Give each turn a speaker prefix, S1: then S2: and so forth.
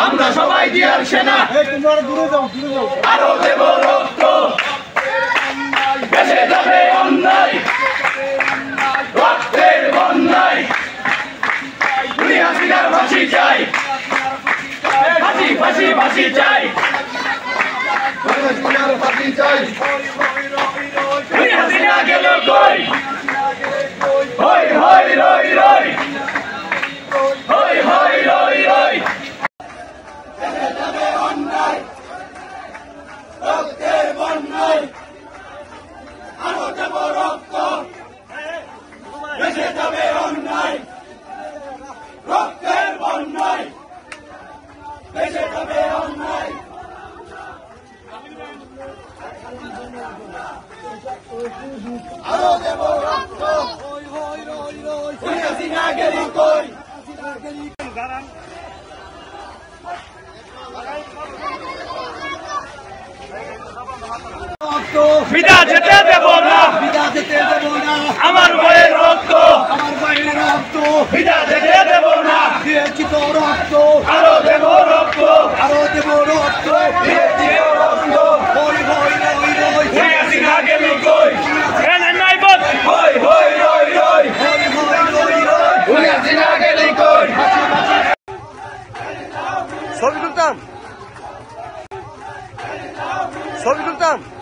S1: আমরা সবাই দিয়ার সেনা আরো দেব রক্ত বেঁচে যাবে অন্যায় রক্তের বন্যায় হাসিনার ফাঁসি চাই ফাঁসি ফাঁসি ফাঁসি চাই হাসিনা গেল কই হই হই রই রই হই হই রই রই রক্তের বন্যায় আরো দেব রক্ত বেঁচে যাবে অন্যায় রক্তের বন্যায় বেঁচে যাবে অন্যায় আরো দেব রক্ত হাসিনা গেলি কই বিদা যেতে দেব না আমার ভাইয়ের রক্ত বিদা যেতে দেব না
S2: রক্ত
S1: আরো দেব রক্ত
S2: আরো দেব রক্ত হই হই রই রই
S1: হাসিনা গেলি কই হই হই রই রই
S2: হই হই রই রই
S1: হাসিনা গেলি কই
S2: ছবি তুলতাম